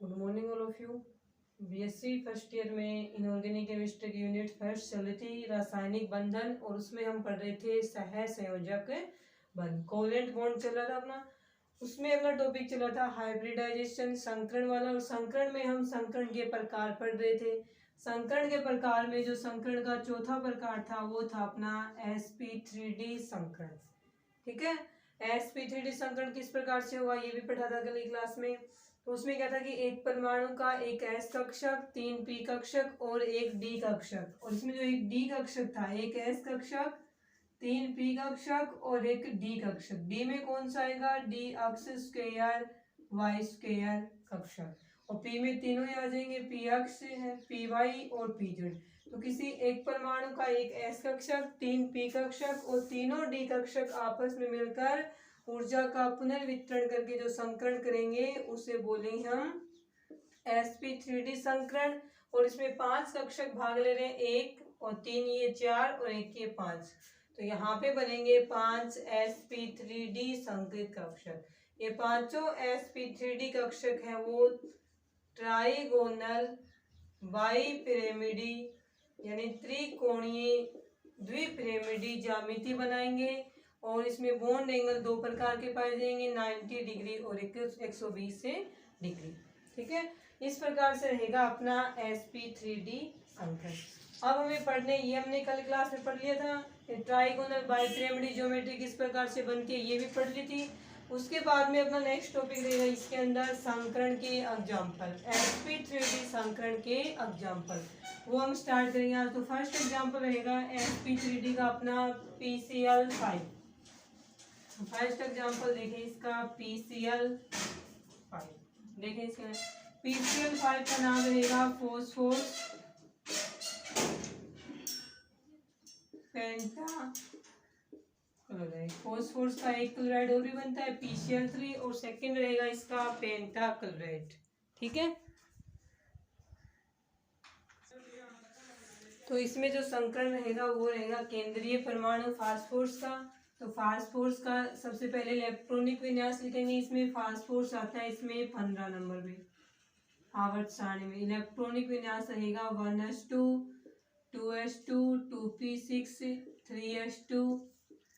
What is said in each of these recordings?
Good morning all of you. BSc first year में inorganic chemistry की unit first चल रही थी रासायनिक बंधन, और उसमें हम पढ़ रहे थे सह संयोजक बंध, कोवेलेंट बॉन्ड चल रहा था अपना। उसमें अपना टॉपिक चला था हाइब्रिडाइजेशन, संकरण वाला, और संकरण में हम संकरण के प्रकार पढ़ रहे थे। संकरण के प्रकार में जो संकरण का चौथा प्रकार था वो था अपना sp3d संकरण। ठीक है, sp3d संकरण किस प्रकार से होगा ये भी पढ़ा था अगली क्लास में। तो उसमें क्या था कि एक परमाणु का एक s कक्षक, 3 p कक्षक और एक d कक्षक, और इसमें जो एक d कक्षक था, एक s कक्षक, 3 p कक्षक और एक d कक्षक। d में कौन सा आएगा, d अक्ष स्क्वायर y स्क्वायर कक्षक, और p में तीनों ही आ जाएंगे, p अक्ष है, py और pz। तो किसी एक परमाणु का एक s कक्षक, 3 p कक्षक और तीनों d कक्षक आपस में मिलकर ऊर्जा का पुनर्वितरण करके जो संकरण करेंगे उसे बोलेंगे हम sp3d संकरण। और इसमें 5 कक्षक भाग ले रहे हैं, 1 और 3 ये 4 और 1 ये 5। तो यहाँ पे बनेंगे 5 sp3d संकृत कक्षक। ये पांचों sp3d कक्षक हैं वो ट्राइगोनल बाईपिरामिडी यानी त्रिकोणीय द्विपिरामिडी ज्यामिति बनाएंगे, और इसमें बॉन्ड एंगल दो प्रकार के पाए जाएंगे, 90 डिग्री और 120 डिग्री। ठीक है, इस प्रकार से रहेगा अपना sp3d संकरण। अब हमें पढ़ने, ये हमने कल क्लास में पढ़ लिया था, ट्राइगोनल बाईपिरामिडी ज्योमेट्री किस प्रकार से बनती है ये भी पढ़ ली थी। उसके बाद में अपना नेक्स्ट टॉपिक रहेगा इसके अंदर संकरण के एग्जाम्पल, sp3d संकरण के एग्जाम्पल, वो हम स्टार्ट करेंगे आज। तो फर्स्ट एग्जाम्पल रहेगा sp3d का अपना PCl5। फर्स्ट एग्जाम्पल देखें इसका PCl5। देखें इसका PCl5 का नाम रहेगा फॉस्फोरस पेंटा क्लोराइड। फॉस्फोरस का एक क्लोराइड और भी बनता है PCl3, और सेकंड रहेगा इसका पेंटा क्लोराइड। ठीक है, तो इसमें जो संकरण रहेगा वो रहेगा केंद्रीय परमाणु फास्फोरस का। तो फास्फोरस का सबसे पहले इलेक्ट्रॉनिक विन्यास लिखेंगे, इसमें फास्फोरस आता है इसमें 15 नंबर में आवर्त सारणी में। इलेक्ट्रॉनिक विन्यास रहेगा 1s2 2s2 2p6 3s2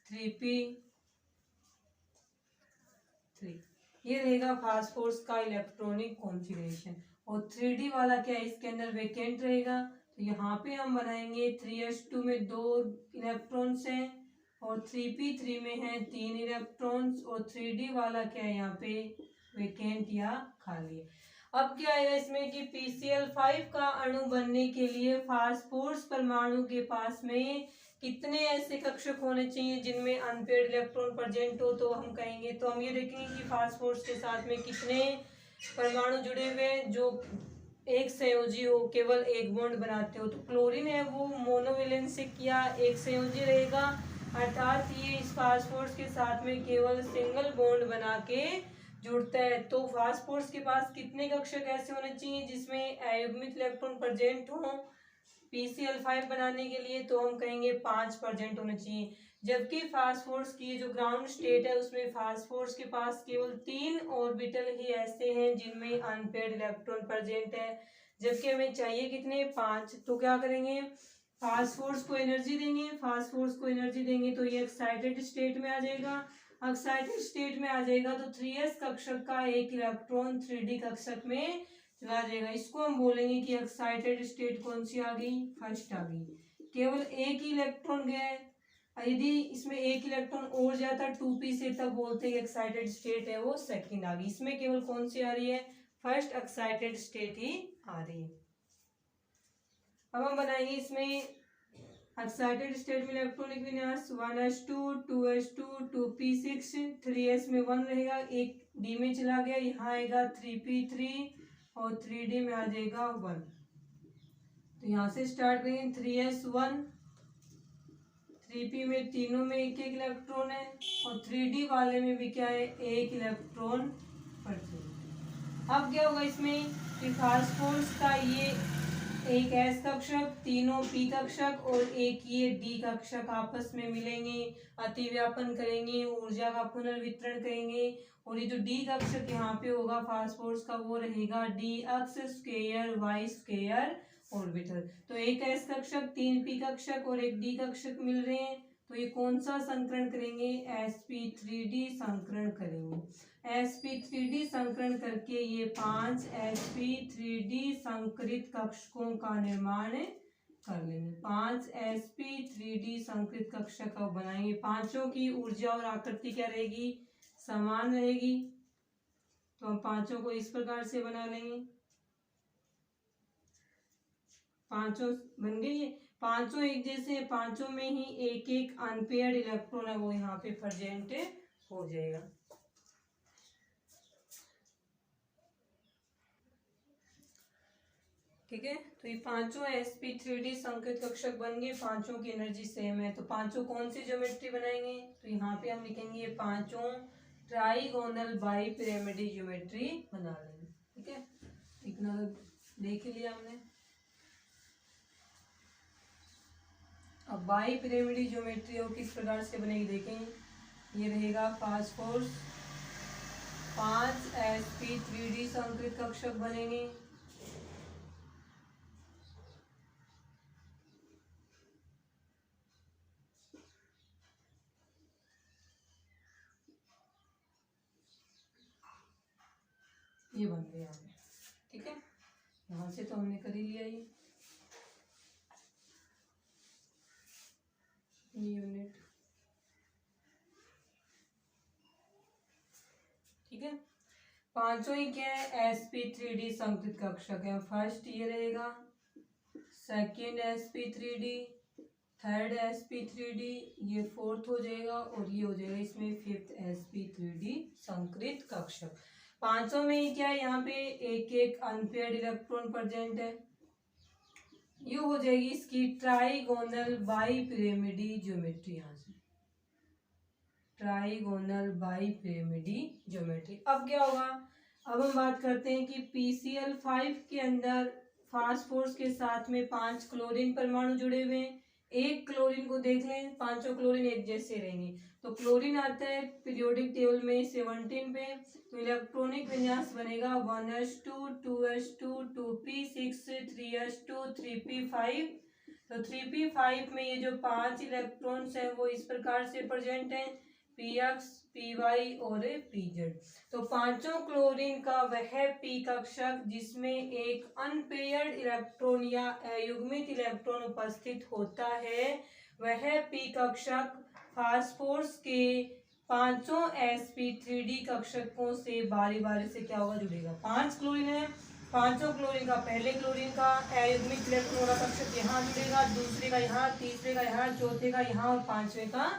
3p3। ये रहेगा फास्फोरस का इलेक्ट्रॉनिक कॉन्फ़िगरेशन। और 3D वाला क्या है, इसके अंदर वेकेंट रहेगा। तो यहाँ पे हम बनाएंगे 3s2 में 2 इलेक्ट्रॉन्स हैं और 3p3 में है 3 इलेक्ट्रॉन्स, और 3D वाला क्या है यहाँ पे वेकेंट या खाली है। अब क्या आएगा इसमें कि PCl5 का अणु बनने के लिए फास्फोरस परमाणु के पास में कितने ऐसे कक्षक होने चाहिए जिनमें अनपेयर्ड इलेक्ट्रॉन प्रेजेंट हो। तो हम कहेंगे, तो हम ये देखेंगे कि फास्फोरस के साथ में कितने परमाणु जुड़े हुए हैं जो एक संयोजी हो, केवल एक बॉन्ड बनाते हो। तो क्लोरीन है वो मोनोवैलेंसिक या एक संयोजी रहेगा, अर्थात ये इस फास्फोरस के साथ में केवल सिंगल बॉन्ड बना के जुड़ता है। तो फास्फोरस के पास कितने कक्षक ऐसे होने चाहिए जिसमें अयुग्मित इलेक्ट्रॉन प्रेजेंट हो PCl5 बनाने के लिए। तो हम कहेंगे 5 प्रेजेंट होने चाहिए। जबकि फास्फोरस की जो ग्राउंड स्टेट है उसमें फास्फोरस के पास केवल 3 ऑर्बिटल ही ऐसे हैं जिनमें अनपेयर्ड इलेक्ट्रॉन प्रेजेंट है, जबकि हमें चाहिए कितने, 5। तो क्या करेंगे, फास्फोरस को एनर्जी देंगे, फास्फोरस को एनर्जी देंगे तो ये एक्साइटेड स्टेट में आ जाएगा। एक्साइटेड स्टेट में आ जाएगा तो 3s कक्षक का एक इलेक्ट्रॉन 3d कक्षक में चला जाएगा। इसको हम बोलेंगे कि एक्साइटेड स्टेट कौन सी आ गई, फर्स्ट आ गई। केवल एक ही इलेक्ट्रॉन गया है, यदि इसमें एक इलेक्ट्रॉन और जाता 2p से तब बोलते हैं एक्साइटेड स्टेट है वो सेकंड आ गई। इसमें केवल कौन सी आ रही है, फर्स्ट एक्साइटेड स्टेट ही आ रही है। अब हम बनाएंगे इसमें एक्साइटेड स्टेट में इलेक्ट्रॉनिक विन्यास 1s2 2s2 2p6 3s में 1 रहेगा, एक d में चला गया, यहाँ आएगा 3p3 और 3d में आ जाएगा 1। तो यहाँ से स्टार्ट करेंगे 3s1, 3p में तीनों में एक एक इलेक्ट्रॉन है, और 3d वाले में भी क्या है, एक इलेक्ट्रॉन पर। अब क्या होगा इसमें कि फास्फोरस का ये एक एस कक्षक, तीनों पी कक्षक और एक ये डी कक्षक आपस में मिलेंगे, अतिव्यापन करेंगे, ऊर्जा का पुनर्वितरण करेंगे। और ये जो डी कक्षक यहाँ पे होगा फास्फोरस का वो रहेगा d x square y square orbital. तो एक एस कक्षक, तीन पी कक्षक और एक डी कक्षक मिल रहे हैं, तो ये कौन सा संकरण करेंगे, sp3d संकरण करेंगे। sp3d संकरण करके ये 5 sp3d संकरित कक्षकों का निर्माण कर लेंगे। 5 sp3d संकरित कक्षक बनाएंगे। पांचों की ऊर्जा और आकृति क्या रहेगी, समान रहेगी। तो हम पांचों को इस प्रकार से बना लेंगे। पांचों बन गई है, पांचों एक जैसे हैं, पांचों में ही एक एक अनपेयर्ड इलेक्ट्रॉन है वो यहाँ पे प्रेजेंट हो जाएगा। ठीक है, तो ये पांचों sp3d संकेत कक्षक बन गए, पांचों की एनर्जी सेम है। तो पांचों कौन सी ज्योमेट्री बनाएंगे, तो यहाँ पे हम लिखेंगे पांचों ट्राइगोनल बाई पिरामिडी ज्योमेट्री बना लेंगे। ठीक है, इतना देख लिया हमने। अब बाई पिरामिडी ज्योमेट्री और किस प्रकार से बनेगी देखें। ये रहेगा फास्फोरस 5 sp3d संकेत कक्षक बनेंगे। ये बन गया हमें। ठीक है, यहाँ से तो हमने कर ही लिया ये यूनिट। ठीक है, पांचों ही क्या है, sp3d संकेत कक्षक है। फर्स्ट ये रहेगा, सेकेंड sp3d, थर्ड sp3d, ये फोर्थ हो जाएगा और ये हो जाएगा इसमें फिफ्थ sp3d संकृत कक्षक। पांचों में ही क्या है, यहाँ पे एक एक अनपेयर्ड इलेक्ट्रॉन प्रेजेंट है। ये हो जाएगी इसकी ट्राइगोनल बाई पिरामिडी ज्योमेट्री। यहाँ से ट्राइगोनल बाई पिरामिडी ज्योमेट्री। अब क्या होगा, अब हम बात करते हैं कि PCl5 के अंदर फास्फोरस के साथ में 5 क्लोरीन परमाणु जुड़े हुए हैं। एक क्लोरीन को देख लें, पांचों क्लोरीन एक जैसे रहेंगे। तो क्लोरीन आता है पीरियोडिक टेबल में 17 पे, तो इलेक्ट्रॉनिक विन्यास बनेगा 1s2 2s2 2p6 3s2 3p5। तो 3p5 में ये जो 5 इलेक्ट्रॉन्स हैं वो इस प्रकार से प्रेजेंट हैं, px py और pz। तो पांचों क्लोरीन का वह p कक्षक जिसमें एक अनपेयर्ड इलेक्ट्रॉन या अयुग्मित इलेक्ट्रॉन उपस्थित होता है, वह p कक्षक फास्फोरस के पांचों sp3d कक्षकों से बारी बारी से क्या होगा, जुड़ेगा। 5 क्लोरीन है, पांचों क्लोरीन का पहले क्लोरीन का अयुग्मित इलेक्ट्रॉन का कक्षक यहाँ जुड़ेगा, दूसरे का यहाँ, तीसरे का यहाँ, चौथे का यहाँ और पांचवे का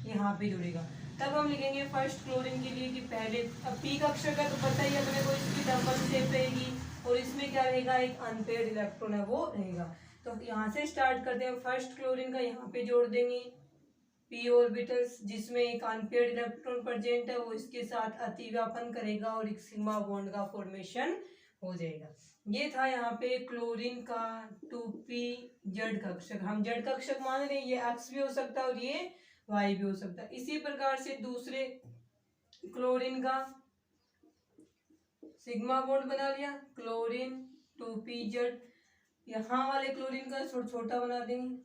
यहाँ पे जुड़ेगा। तब हम लिखेंगे फर्स्ट क्लोरीन के लिए कि पहले, अब पी कक्षक है तो पता ही अपने को इसकी डबल शेप रहेगी और इसमें क्या रहेगा, एक अनपेयर्ड इलेक्ट्रॉन है वो रहेगा। तो यहाँ से स्टार्ट करते हैं। फर्स्ट क्लोरीन का यहाँ पे जोड़ देंगे पी ऑर्बिटल्स जिसमें एक अनपेयर्ड इलेक्ट्रॉन प्रेजेंट है, वो इसके साथ अतिव्यापन करेगा और एक सिग्मा बॉन्ड का फॉर्मेशन हो जाएगा। ये था यहाँ पे क्लोरीन का 2p जड़ कक्षक। हम जड़ कक्षक मान रहे हैं, ये एक्स भी हो सकता है और ये वाई भी हो सकता है। इसी प्रकार से दूसरे क्लोरीन का सिग्मा बॉन्ड बना लिया, क्लोरीन 2p जड़। यहाँ वाले क्लोरीन का छोटा बना देंगे,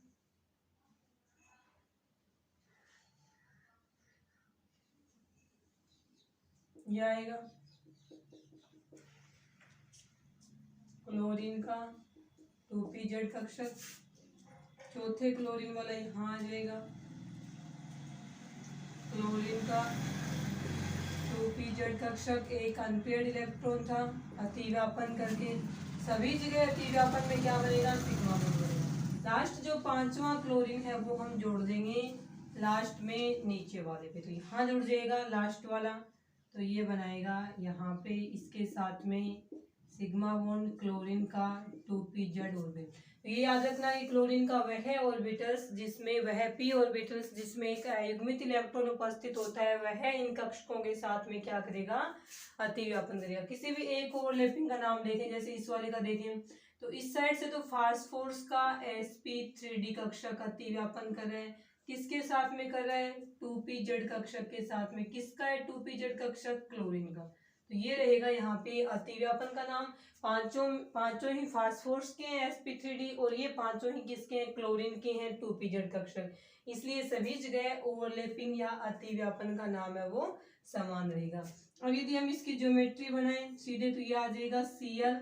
ये आएगा क्लोरीन का 2p जड़ कक्षक। चौथे क्लोरीन वाला यहाँ आ जाएगा, क्लोरीन का 2p जड़ कक्षक, एक अनपेयर्ड इलेक्ट्रॉन था, अतिव्यापन करके सभी जगह अतिव्यापन में क्या बनेगा, सिग्मा बॉन्ड बनेगा। लास्ट जो पांचवा क्लोरीन है वो हम जोड़ देंगे लास्ट में नीचे वाले पे, तो यहाँ जुड़ जाएगा लास्ट वाला, तो ये बनाएगा यहाँ पे इसके साथ में सिग्मा बॉन्ड क्लोरीन का 2p जड़ ऑर्बिटल। तो ये याद रखना कि क्लोरीन का वह ऑर्बिटल्स जिसमें वह p ऑर्बिटल्स जिसमें एक अयुग्मित इलेक्ट्रॉन उपस्थित होता है, वह इन कक्षकों के साथ में क्या करेगा, अतिव्यापन करेगा। किसी भी एक ओवरलैपिंग का नाम देखें, जैसे इस वाले का देखें तो इस साइड से तो फास्फोरस का sp3d कक्षक अतिव्यापन कर रहा है, किसके साथ में कर रहा है, 2pz कक्षक के साथ में। किसका है 2pz कक्षक, क्लोरीन का। तो ये रहेगा यहाँ पे अतिव्यापन का नाम। पांचों ही फास्फोरस के हैं sp3d, और ये पांचों ही किसके हैं, क्लोरीन के हैं 2pz कक्षक, इसलिए सभी जगह ओवरलैपिंग या अतिव्यापन का नाम है वो समान रहेगा। अब यदि हम इसकी ज्योमेट्री बनाएं सीधे तो ये आ जाएगा Cl,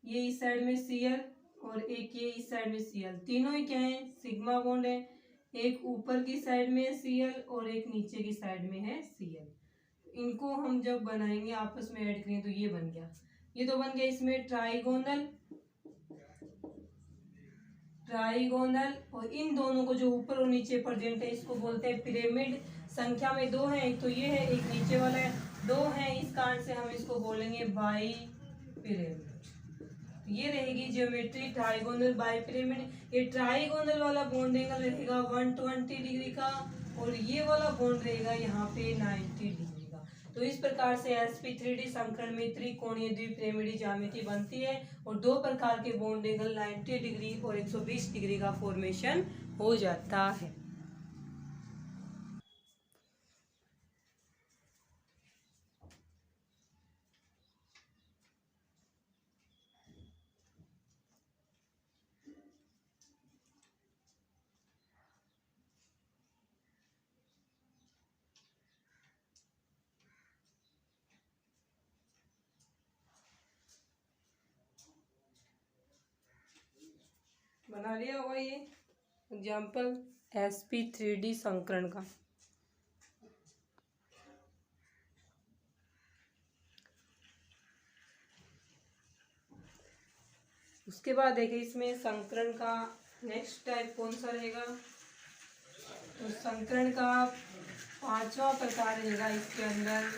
ये इस साइड में Cl और एक ये इस साइड में Cl, तीनों ही क्या है, सिग्मा बॉन्ड है। एक ऊपर की साइड में है Cl और एक नीचे की साइड में है Cl। इनको हम जब बनाएंगे आपस में ऐड करें तो ये बन गया, ये तो बन गया इसमें ट्राइगोनल, और इन दोनों को जो ऊपर और नीचे प्रेजेंट है इसको बोलते हैं पिरामिड। संख्या में दो है, एक तो ये है एक नीचे वाला है, दो है, इस कारण से हम इसको बोलेंगे बाई पिरामिड। ये रहेगी ज्योमेट्री ट्राइगोनल बाई पिरामिड। ये ट्राइगोनल वाला बॉन्ड एंगल रहेगा 120 डिग्री का, और ये वाला बॉन्ड रहेगा यहाँ पे 90 डिग्री का। तो इस प्रकार से sp3d संकरण में त्रिकोणीय द्विपिरामिडीय ज्यामिति बनती है, और दो प्रकार के बॉन्ड एंगल 90 डिग्री और 120 डिग्री का फॉर्मेशन हो जाता है। बना लिया होगा ये एग्जाम्पल sp3d संकरण का। उसके बाद देखिए इसमें संकरण का नेक्स्ट टाइप कौन सा रहेगा, तो संकरण का पांचवा प्रकार रहेगा इसके अंदर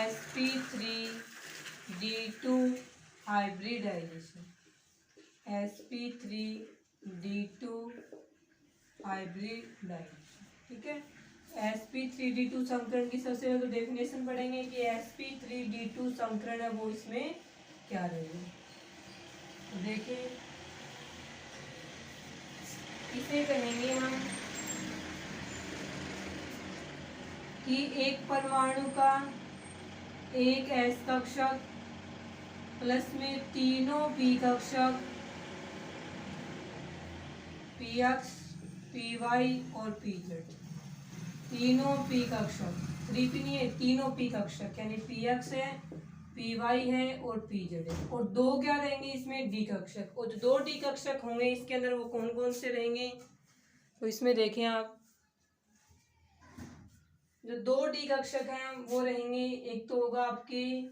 sp3d2 हाइब्रिडाइजेशन, sp3d2 हाइब्रिडाइजेशन। ठीक है, sp3d2 संकरण की सबसे पहले तो डेफिनेशन पढ़ेंगे कि sp3d2 संकरण है वो इसमें क्या रहेगा। तो देखिए इसे कहेंगे हम कि एक परमाणु का एक s कक्षक प्लस में तीनों p कक्षक px, py और pz, तीनों p कक्षक, नहीं है, तीनों p कक्षक यानी px है, py है और pz है, और दो क्या रहेंगे इसमें d कक्षक। और जो दो d कक्षक होंगे इसके अंदर वो कौन कौन से रहेंगे, तो इसमें देखें आप जो दो d कक्षक हैं वो रहेंगे, एक तो होगा आपके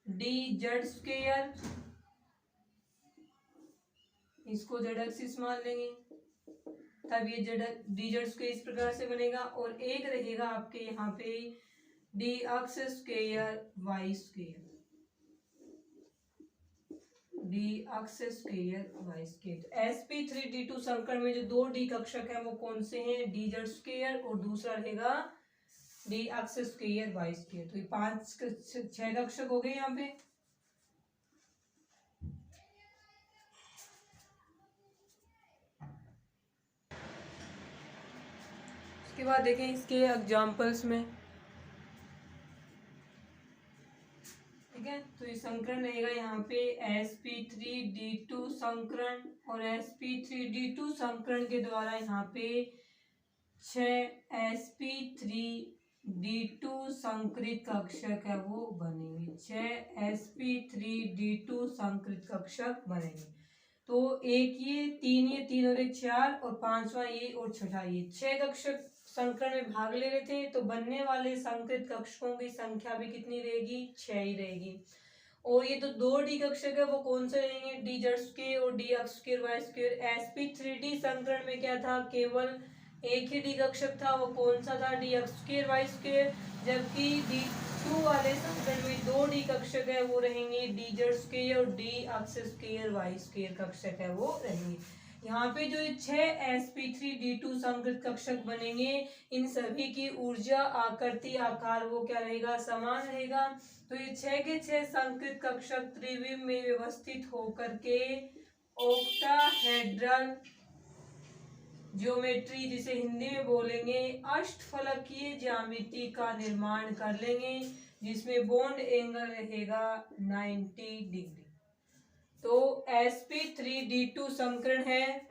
dz², इसको z एक्सिस मान लेंगे, तब ये dz² इस प्रकार से बनेगा, और एक रहेगा आपके यहाँ पे dx² y², dx²y²। तो sp3d2 संकरण में जो दो d कक्षक हैं वो कौन से हैं, dz² और दूसरा रहेगा dx² y²। तो ये 6 कक्षक हो गए यहाँ पे। उसके बाद देखें इसके एग्जाम्पल्स में, ठीक है, तो ये संकरण रहेगा यहाँ पे sp3d2 संकरण, और sp3d2 संकरण के द्वारा यहाँ पे 6 sp3d2 संकृत कक्षक है वो बनेंगे, 6 sp3d2 संकृत कक्षक बनेंगे। तो एक ये तीन और एक 4, और पांचवा ये और छठा ये 6 कक्षक संकरण में भाग ले रहे थे, तो बनने वाले संकृत कक्षकों की संख्या भी कितनी रहेगी, 6 ही रहेगी। और ये तो दो डी कक्षक है वो कौन से रहेंगे, dz² और dx² y²। sp3d संकरण में क्या था, केवल एक ही डी कक्षक था, वो कौन सा था, dx² y², जबकि d2 वाले संकरण में दो डी कक्षक है वो रहेंगे dz² और dx² y² कक्षक है वो रहेंगे। यहाँ पे जो 6 sp3d2 संकृत कक्षक बनेंगे, इन सभी की ऊर्जा, आकृति, आकार वो क्या रहेगा, समान रहेगा। तो ये 6 के 6 संकृत कक्षक त्रिविम में व्यवस्थित होकर के ऑक्टाहेड्रल ज्योमेट्री, जिसे हिंदी में बोलेंगे अष्टफलकीय ज्यामिति का निर्माण कर लेंगे, जिसमें बॉन्ड एंगल रहेगा 90 डिग्री। तो sp3d2 संकरण है,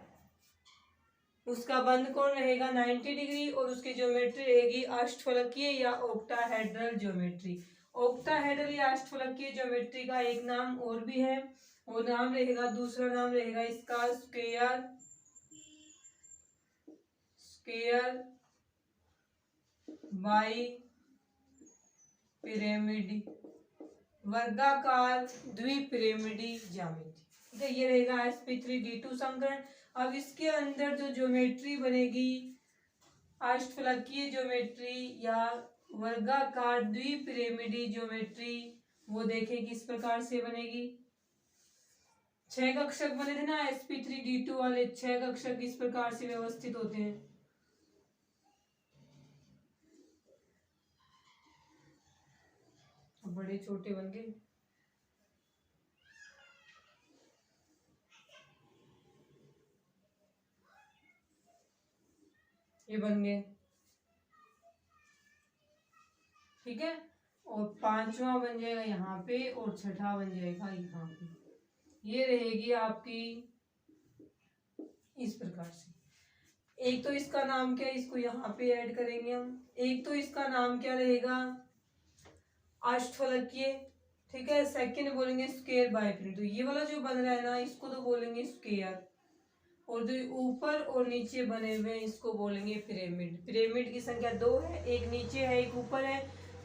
उसका बंध कोण रहेगा 90 डिग्री और उसकी ज्योमेट्री रहेगी अष्टफलकीय या ऑक्टाहेड्रल ज्योमेट्री। ऑक्टाहेड्रल या अष्टफलकीय ज्योमेट्री का एक नाम और भी है, वो नाम रहेगा, दूसरा नाम रहेगा इसका स्क्वायर बाई पिरामिड, वर्गाकार द्विपिरामिडी ज्यामिति। ठीक है, ये रहेगा sp3d2 संकरण। अब इसके अंदर जो ज्योमेट्री बनेगी अष्टफलकीय ज्योमेट्री या वर्गाकार द्विपिरामिडी ज्योमेट्री, वो देखें किस प्रकार से बनेगी। 6 कक्षक बने थे ना sp3d2 वाले, 6 कक्षक इस प्रकार से व्यवस्थित होते हैं। बड़े छोटे बन गए, ये बन गए। ठीक है, और 5वां बन जाएगा यहाँ पे और 6ठा बन जाएगा यहाँ पे। ये रहेगी आपकी इस प्रकार से। एक तो इसका नाम क्या है, इसको यहाँ पे ऐड करेंगे हम। एक तो इसका नाम क्या रहेगा, अष्टफलकीय। ठीक है, सेकंड बोलेंगे स्क्वायर बाय पिरामिड। तो ये वाला जो बन रहा है ना, इसको तो बोलेंगे स्क्वायर, और जो ऊपर और नीचे बने हुए हैं इसको बोलेंगे पिरामिड। पिरामिड की संख्या 2 है, एक नीचे है एक ऊपर है,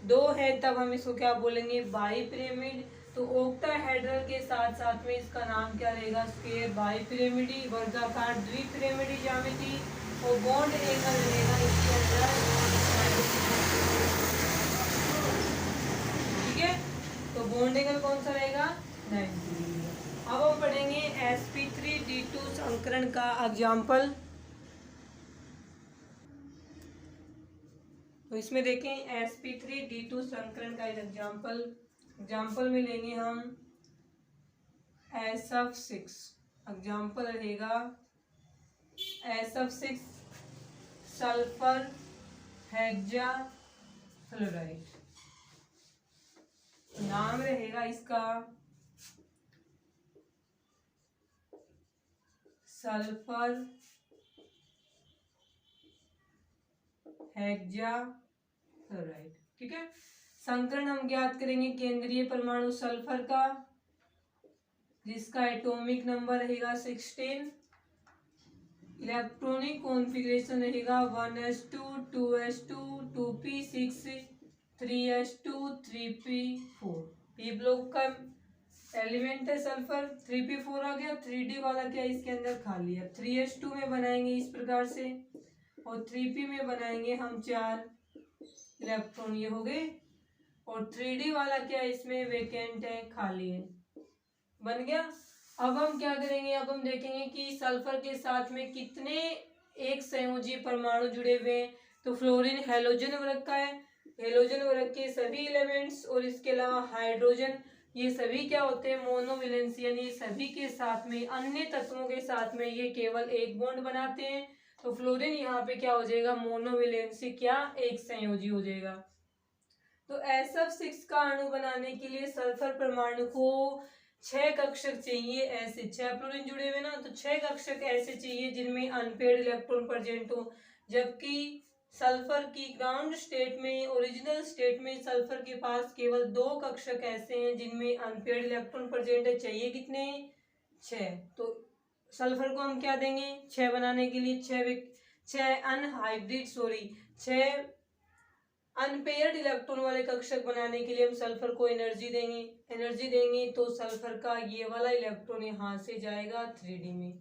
2 है, तब हम इसको क्या बोलेंगे, बाई पिरामिड। तो ऑक्टाहेड्रल के साथ साथ में इसका नाम क्या रहेगा, स्क्वायर बाई पिरामिडी, वर्गाकार द्विपिरामिडी ज्यामिति, और बॉन्ड एंगल रहेगा इसके अंदर। ठीक है, तो बॉन्ड एंगल कौन सा रहेगा, 90 डिग्री। अब हम पढ़ेंगे sp3d2 संकरण का एग्जाम्पल। तो इसमें देखें sp3d2 संकरण का एग्जाम्पल में लेंगे हम SF6। एग्जाम्पल रहेगा SF6 सल्फर हेक्सा फ्लोराइड। नाम रहेगा इसका सल्फर हेक्सा फ्लोराइड। ठीक है, संकरण हम ज्ञात करेंगे केंद्रीय परमाणु सल्फर का, जिसका एटॉमिक नंबर रहेगा 16, इलेक्ट्रॉनिक कॉन्फ़िगरेशन रहेगा 1s2 2s2 2p6 3s2 3p4। P block का एलिमेंट है सल्फर, 3p4 आ गया। 3d वाला क्या इसके अंदर खाली है। 3s2 में बनाएंगे इस प्रकार से, और 3p में बनाएंगे हम 4 इलेक्ट्रॉन, ये हो गए। और 3d वाला क्या इसमें वेकेंट है, खाली है, बन गया। अब हम क्या करेंगे, अब हम देखेंगे कि सल्फर के साथ में कितने एक संयोजी परमाणु जुड़े हुए हैं। तो फ्लोरीन हेलोजन वर्ग का है, हेलोजन वर्ग के सभी एलिमेंट्स और इसके अलावा हाइड्रोजन, ये सभी क्या होते हैं, मोनोवैलेंसी, यानी सभी के साथ में अन्य तत्वों के साथ में ये केवल एक बॉन्ड बनाते हैं। तो फ्लोरीन यहाँ पे क्या हो जाएगा, मोनोवैलेंसी, क्या एक संयोजी हो जाएगा। तो SF6 का अणु बनाने के लिए सल्फर परमाणु को 6 कक्षक चाहिए। ऐसे 6 फ्लोरीन जुड़े हुए ना, तो 6 कक्षक ऐसे चाहिए जिनमें अनपेयर्ड इलेक्ट्रॉन प्रेजेंट हो। जबकि सल्फर की ग्राउंड स्टेट में, ओरिजिनल स्टेट में सल्फर के पास केवल 2 कक्षक ऐसे हैं जिनमें अनपेयर्ड इलेक्ट्रॉन प्रेजेंट है। चाहिए कितने, 6। तो सल्फर को हम क्या देंगे 6 बनाने के लिए, 6 अनपेयर्ड इलेक्ट्रॉन वाले कक्षक बनाने के लिए हम सल्फर को एनर्जी देंगे। तो सल्फर का ये वाला इलेक्ट्रॉन यहाँ से जाएगा 3d में,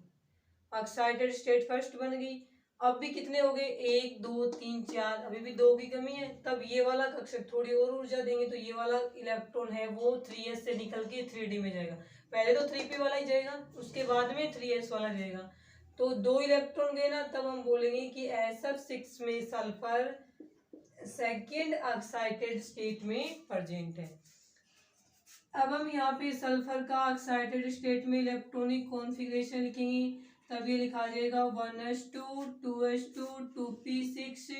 ऑक्साइडेड स्टेट फर्स्ट बन गई। अब भी कितने हो गए, 1 2 3 4, अभी भी 2 की कमी है। तब ये वाला कक्षक थोड़ी और ऊर्जा देंगे, तो ये वाला इलेक्ट्रॉन है वो 3s से निकल के 3d में जाएगा। पहले तो 3p वाला ही जाएगा, उसके बाद में 3s वाला जाएगा। तो 2 इलेक्ट्रॉन गए ना, तब हम बोलेंगे कि SF6 में सल्फर सेकेंड एक्साइटेड स्टेट में प्रेजेंट है। अब हम यहाँ पे सल्फर का एक्साइटेड स्टेट में इलेक्ट्रॉनिक कॉन्फ़िगरेशन लिखेंगे, तब ये लिखा जाएगा 1s2 2s2 2p6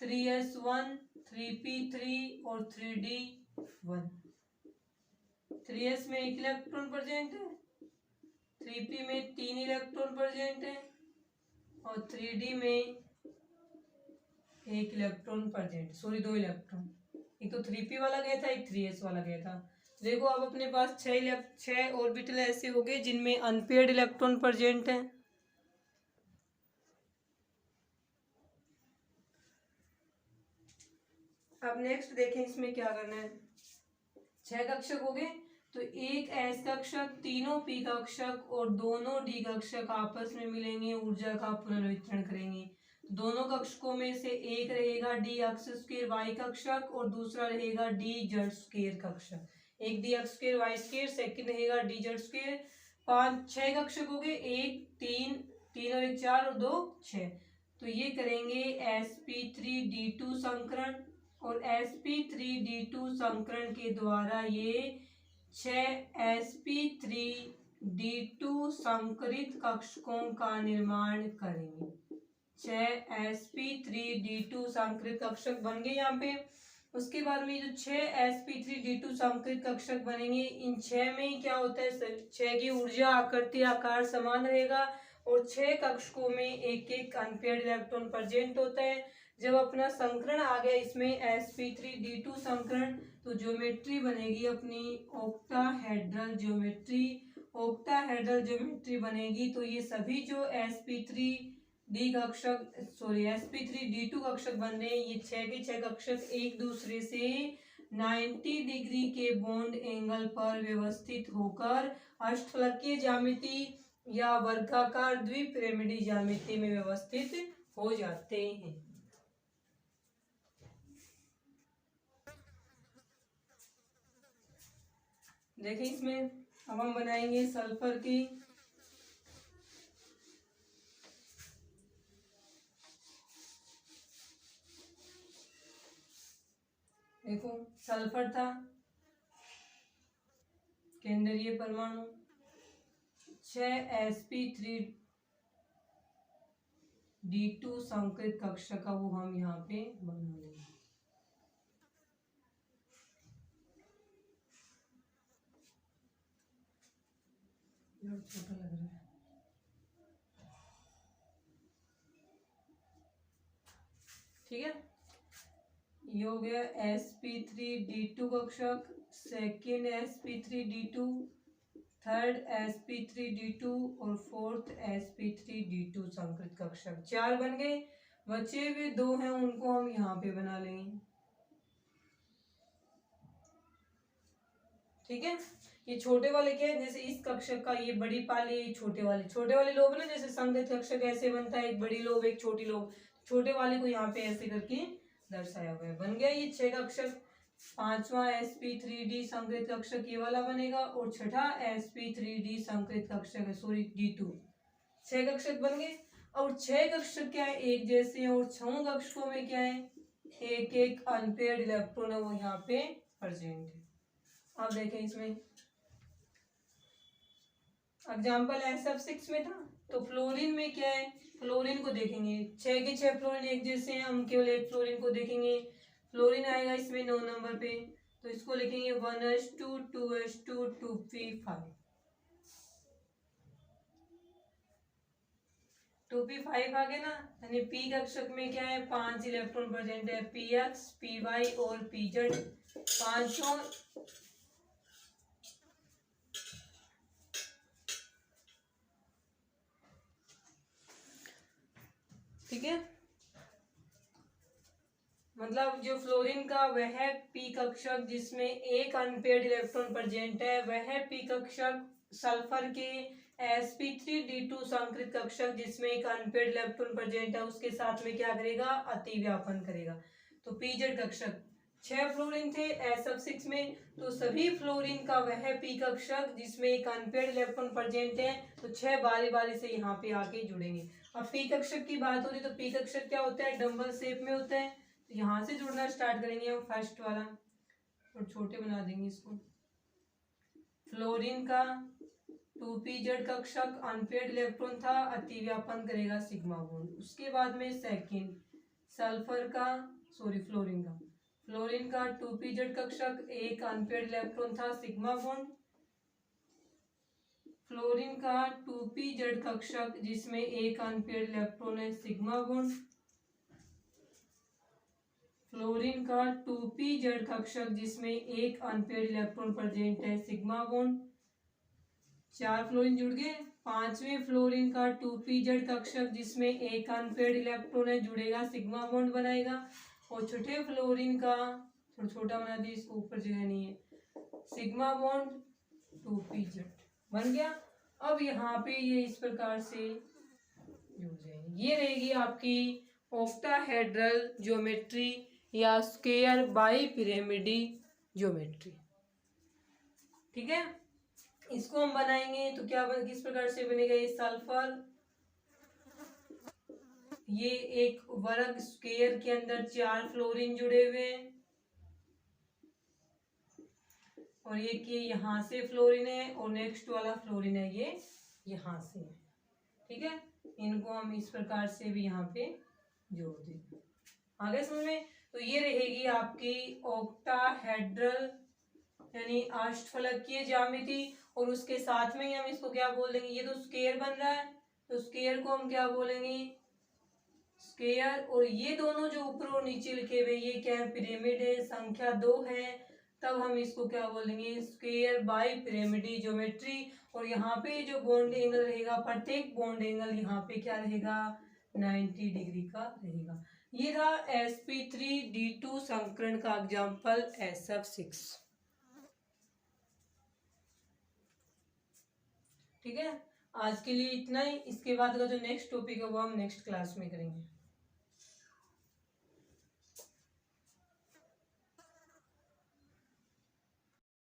3s1 3p3 और 3d1। 3s में 1 इलेक्ट्रॉन प्रेजेंट है, 3p में 3 इलेक्ट्रॉन प्रेजेंट है और 3d में 1 इलेक्ट्रॉन प्रेजेंट, सॉरी 2 इलेक्ट्रॉन। एक तो 3p वाला गया था, एक 3s वाला गया था। देखो अब अपने पास 6 ऑर्बिटल ऐसे हो गए जिनमें अनपेयर्ड इलेक्ट्रॉन प्रेजेंट है। अब नेक्स्ट देखें इसमें क्या करना है। 6 कक्षक हो गए, तो एक S कक्षक, तीनों P कक्षक और दोनों D कक्षक आपस में मिलेंगे, ऊर्जा का पुनर्वितरण करेंगे। दोनों कक्षकों में से एक रहेगा D अक्ष स्क्वायर Y कक्षक और दूसरा रहेगा D जेड स्क्वायर कक्षक। एक D अक्ष स्क्वायर Y स्क्वायर, सेकंड रहेगा D जेड स्क्वायर। 6 कक्षक हो गए, 1 3 और 1 4 और 2 6। तो ये करेंगे sp3d2 संकरण और sp3d2 संकरण के द्वारा ये 6 sp3d2 संकरित कक्षकों का निर्माण करेंगे। 6 sp3d2 संकरित कक्षक बन गए यहाँ पे। उसके बाद में जो 6 sp3d2 संकरित कक्षक बनेंगे, इन 6 में क्या होता है, 6 की ऊर्जा आकृति आकार समान रहेगा और 6 कक्षकों में एक एक अनपेयर्ड इलेक्ट्रॉन प्रेजेंट होता है। जब अपना संकरण आ गया इसमें sp3d2 संकरण, तो ज्योमेट्री बनेगी अपनी ऑक्टाहेड्रल ज्योमेट्री। ऑक्टाहेड्रल ज्योमेट्री बनेगी तो ये सभी जो sp3d2 कक्षक बन रहे हैं, ये 6 के 6 कक्षक एक दूसरे से 90 डिग्री के बॉन्ड एंगल पर व्यवस्थित होकर अष्टफलकीय ज्यामिति या वर्गाकार द्विपिरामिडी ज्यामिति में व्यवस्थित हो जाते हैं। देखिए इसमें अब हम बनाएंगे सल्फर की। देखो सल्फर था, केंद्रीय परमाणु, 6 sp3d2 संकरित कक्षक का वो हम यहाँ पे बना लेंगे। छोटा लग रहा है, ठीक है। ये हो गया sp3d2 कक्षक, second sp3d2, third sp3d2 और फोर्थ sp3d2 संकरित कक्षक। 4 बन गए, बचे हुए 2 हैं उनको हम यहाँ पे बना लेंगे, ठीक है। ये छोटे वाले क्या है, जैसे इस कक्षक का ये बड़ी पाली, छोटे वाले लोब ना, जैसे संगत कक्षक ऐसे बनता है, एक बड़ी लोब एक छोटी लोब, छोटे वाले को यहाँ पे ऐसे करके दर्शाया हुआ है। बन गया ये 6 कक्षक। 5वां sp3d संकरित कक्षक ये वाला बनेगा और छठा sp3d संकरित कक्षक है, सॉरी d2। 6 कक्षक बन गए और 6 कक्षक क्या है, एक जैसे हैं और 6 कक्षकों में क्या है, एक एक अनपेयर्ड इलेक्ट्रॉन है वो यहाँ पे प्रेजेंट है। अब देखें इसमें एग्जाम्पल SF6 में था, तो फ्लोरीन में क्या है, फ्लोरीन को देखेंगे, 6 के 6 फ्लोरीन एक जैसे हैं, हम केवल एक फ्लोरीन को देखेंगे। फ्लोरीन आएगा इसमें 9 नंबर पे, तो इसको लिखेंगे 1s2 2s2 2p5। 2p5 आ गया ना, यानी p कक्षक में क्या है, 5 इलेक्ट्रॉन प्रेजेंट है, px py और pz पांचों। ठीक है, मतलब जो फ्लोरीन का वह p कक्षक जिसमें एक अनपेयर्ड इलेक्ट्रॉन प्रेजेंट है, वह p कक्षक सल्फर के sp3d2 संकरित कक्षक जिसमें एक अनपेयर्ड इलेक्ट्रॉन प्रेजेंट है उसके साथ में क्या करेगा, अतिव्यापन करेगा। तो pz कक्षक 6 फ्लोरीन थे S6 में, तो सभी फ्लोरीन का वह पी कक्षक जिसमें एक अनपेयर्ड इलेक्ट्रॉन प्रेजेंट है, तो 6 बारी बारी से यहाँ पे आके जुड़ेंगे। अब पी कक्षक की बात हो रही तो पी कक्षक क्या होता है, डबल शेप में होता है। तो यहाँ से जुड़ना स्टार्ट करेंगे हम, फर्स्ट वाला और छोटे बना देंगे इसको। फ्लोरीन का 2pz कक्षक अनपेयर्ड इलेक्ट्रॉन था, अतिव्यापन करेगा सिग्मा बॉन्ड। उसके बाद में सेकंड सल्फर का, फ्लोरीन का 2pz कक्षक एक अनपेयर्ड इलेक्ट्रॉन था, सिग्मा बॉन्ड। फ्लोरीन का 2pz कक्षक जिसमें एक अनपेयर्ड इलेक्ट्रॉन है, सिग्मा बॉन्ड। फ्लोरीन का 2pz कक्षक जिसमें एक अनपेयर्ड इलेक्ट्रॉन प्रेजेंट है, सिग्मा बॉन्ड। 4 फ्लोरीन जुड़ गए। 5वें फ्लोरीन का 2pz कक्षक जिसमें एक अनपेयर्ड इलेक्ट्रॉन है, जुड़ेगा, सिग्मा बॉन्ड बनाएगा। और छठे फ्लोरीन का, थोड़ा छोटा बना दिए इसको, ऊपर जगह नहीं है, सिग्मा बॉन्ड 2pz बन गया। अब यहाँ पे ये इस प्रकार से जुड़ जाएंगे। ये रहेगी आपकी ऑक्टाहेड्रल ज्योमेट्री या स्क्वायर बाइपिरामिडी ज्योमेट्री। ठीक है, इसको हम बनाएंगे तो क्या किस प्रकार से बनेगा। ये सल्फर, ये एक वर्ग स्क्वायर के अंदर 4 फ्लोरीन जुड़े हुए हैं, और ये कि यहाँ से फ्लोरीन है और नेक्स्ट वाला फ्लोरीन है ये यहाँ से है। ठीक है, इनको हम इस प्रकार से भी यहाँ पे जोड़ देंगे। आगे समझ में। तो ये रहेगी आपकी ऑक्टाहेड्रल यानी अष्टफलकीय ज्यामिति, और उसके साथ में ही हम इसको क्या बोल देंगे, ये तो स्क्वायर बन रहा है तो स्क्वायर को हम क्या बोलेंगे, स्क्वायर। और ये दोनों जो ऊपर और नीचे लिखे हुए ये क्या है, पिरामिड है, संख्या 2 है, तब हम इसको क्या बोलेंगे, स्क्वायर बाई पिरामिडी ज्योमेट्री। और यहाँ पे जो बॉन्ड एंगल रहेगा, प्रत्येक बॉन्ड एंगल यहाँ पे क्या रहेगा, 90 डिग्री का रहेगा। ये था sp3d2 संकरण का एग्जाम्पल SF6। ठीक है, आज के लिए इतना ही। इसके बाद का जो नेक्स्ट टॉपिक है वो हम नेक्स्ट क्लास में करेंगे।